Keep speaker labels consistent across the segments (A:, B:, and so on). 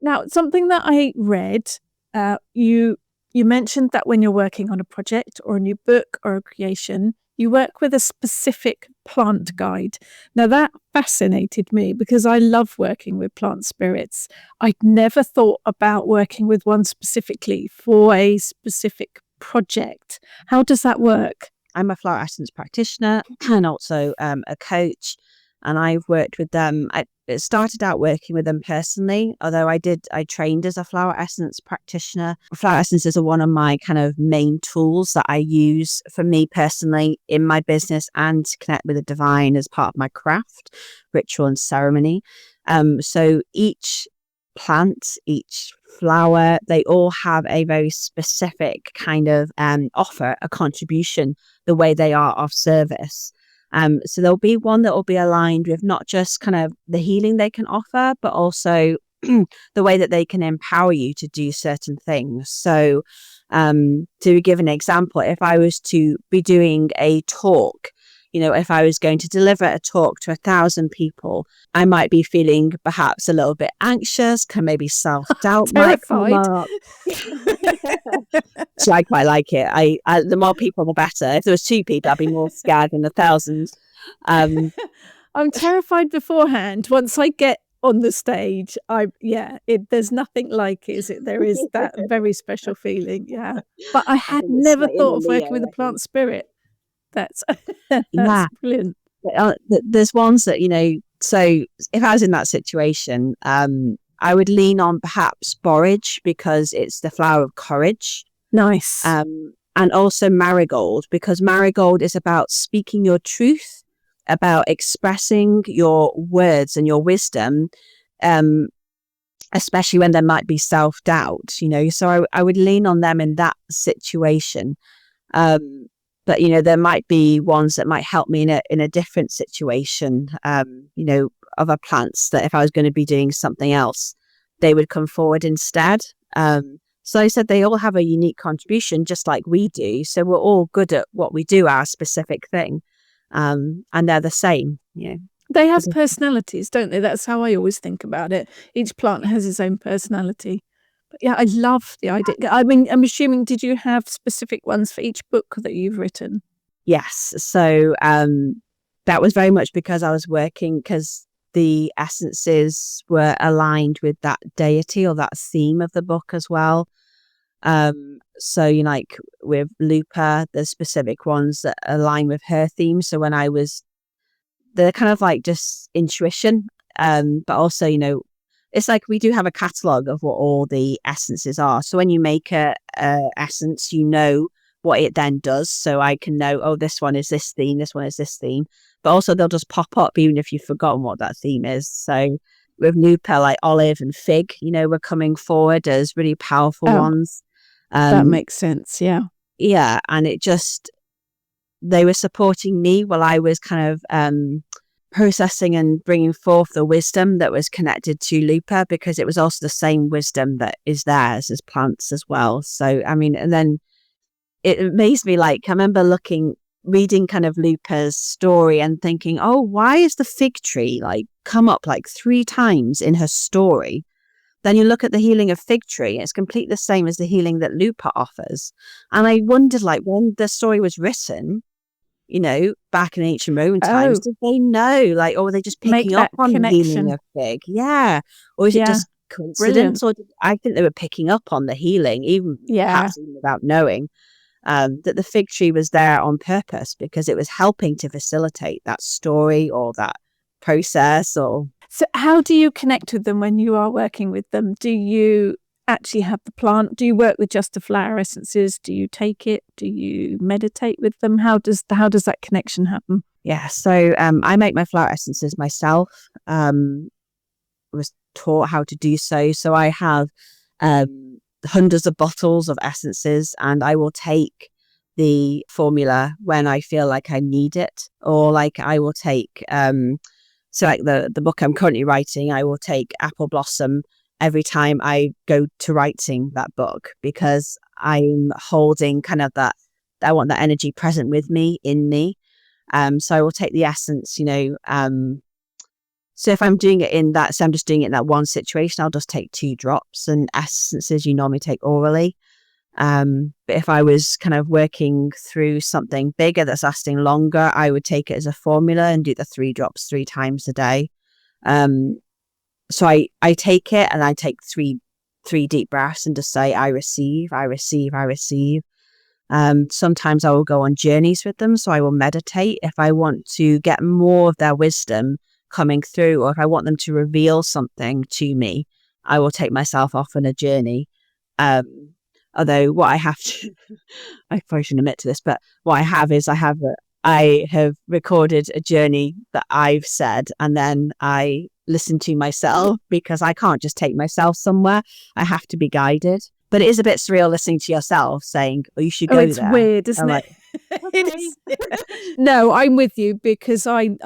A: Now, something that I read, you mentioned that when you're working on a project or a new book or a creation, you work with a specific plant guide. Now, that fascinated me because I love working with plant spirits. I'd never thought about working with one specifically for a specific project. How does that work?
B: I'm a flower essence practitioner and also a coach, and I've worked with them. I started out working with them personally, although I trained as a flower essence practitioner. Flower essences are one of my kind of main tools that I use for me personally in my business and to connect with the divine as part of my craft, ritual and ceremony. So each plant, each flower, they all have a very specific kind of offer, a contribution, the way they are of service. So there'll be one that will be aligned with not just kind of the healing they can offer, but also the way that they can empower you to do certain things. So to give an example, if I was to be doing a talk, if I was going to deliver a talk to 1,000 people, I might be feeling perhaps a little bit anxious, can maybe self-doubt might come up. So I quite like it. I the more people, the better. If there was 2 people, I'd be more scared than 1,000.
A: I'm terrified beforehand. Once I get on the stage, there's nothing like it, is it? There is that very special feeling, yeah. But I had never thought of working with a plant spirit. That's brilliant.
B: There's ones that, so if I was in that situation, I would lean on perhaps borage because it's the flower of courage.
A: Nice.
B: And also marigold, because marigold is about speaking your truth, about expressing your words and your wisdom, especially when there might be self-doubt, so I would lean on them in that situation. But, there might be ones that might help me in a different situation, other plants that if I was going to be doing something else, they would come forward instead. So I said they all have a unique contribution, just like we do. So we're all good at what we do, our specific thing. And they're the same.
A: They have personalities, don't they? That's how I always think about it. Each plant has its own personality. But yeah, I love the idea. I mean, I'm assuming, did you have specific ones for each book that you've written?
B: Yes. So that was very much because I was working, because the essences were aligned with that deity or that theme of the book as well. So, like with Lupa, there's specific ones that align with her theme. So they're kind of like just intuition. But also, it's like we do have a catalogue of what all the essences are. So when you make a essence, what it then does. So I can know, oh, this one is this theme, this one is this theme. But also they'll just pop up even if you've forgotten what that theme is. So with Lupa, like olive and fig, we're coming forward as really powerful ones.
A: That makes sense, yeah.
B: Yeah, and they were supporting me while I was kind of processing and bringing forth the wisdom that was connected to Lupa, because it was also the same wisdom that is theirs as plants as well. So, I mean, and then it amazed me, like, I remember reading kind of Lupa's story and thinking, oh, why is the fig tree come up 3 times in her story? Then you look at the healing of fig tree, it's completely the same as the healing that Lupa offers. And I wondered, when the story was written, back in ancient Roman times, did they know, or were they just picking up on the healing of fig? Yeah. Or is it just coincidence? Brilliant. Or I think they were picking up on the healing, perhaps even without knowing. That the fig tree was there on purpose because it was helping to facilitate that story or that process. So
A: how do you connect with them when you are working with them? Do you actually have the plant? Do you work with just the flower essences? Do you take it? Do you meditate with them? How does that connection happen?
B: Yeah, so I make my flower essences myself. I was taught how to do so. So I have hundreds of bottles of essences, and I will take the formula when I feel like I need it, or I will take so the book I'm currently writing, I will take apple blossom every time I go to writing that book, because I'm holding kind of that, I want that energy present with me, in me. So I will take the essence, So if I'm doing it in that, so I'm just doing it in that one situation, I'll just take 2 drops, and essences you normally take orally. But if I was kind of working through something bigger that's lasting longer, I would take it as a formula and do the 3 drops 3 times a day. So I take it and I take three deep breaths and just say, I receive, I receive, I receive. Sometimes I will go on journeys with them. So I will meditate if I want to get more of their wisdom coming through, or if I want them to reveal something to me, I will take myself off on a journey. Although what I have to, I probably shouldn't admit to this, but what I have is I have recorded a journey that I've said, and then I listen to myself, because I can't just take myself somewhere. I have to be guided. But it is a bit surreal listening to yourself saying, "Oh, you should go there."
A: It's weird, isn't it? It is. No, I'm with you, because I've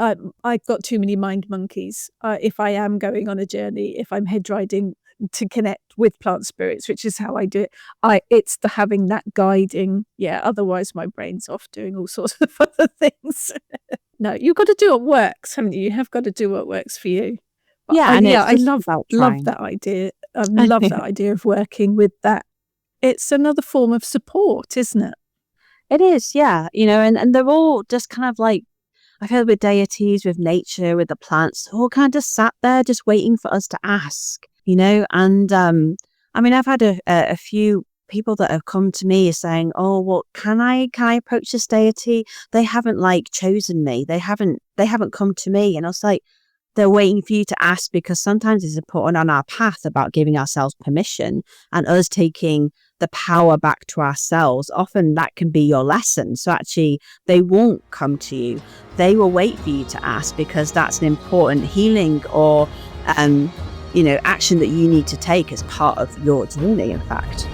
A: got too many mind monkeys. If I am going on a journey, if I'm head riding to connect with plant spirits, which is how I do it, it's the having that guiding. Yeah, otherwise my brain's off doing all sorts of other things. No, you've got to do what works, haven't you? You have got to do what works for you. But
B: Yeah,
A: I love that idea. I love that idea of working with that. It's another form of support, isn't it?
B: It is, yeah. And they're all just kind of like, I feel with deities, with nature, with the plants, all kind of just sat there just waiting for us to ask, and I mean, I've had a few people that have come to me saying, "Oh, well, can I approach this deity? They haven't chosen me. They haven't come to me." And I was like, they're waiting for you to ask, because sometimes it's important on our path about giving ourselves permission and us taking the power back to ourselves. Often that can be your lesson. So actually they won't come to you. They will wait for you to ask, because that's an important healing or, action that you need to take as part of your journey, in fact.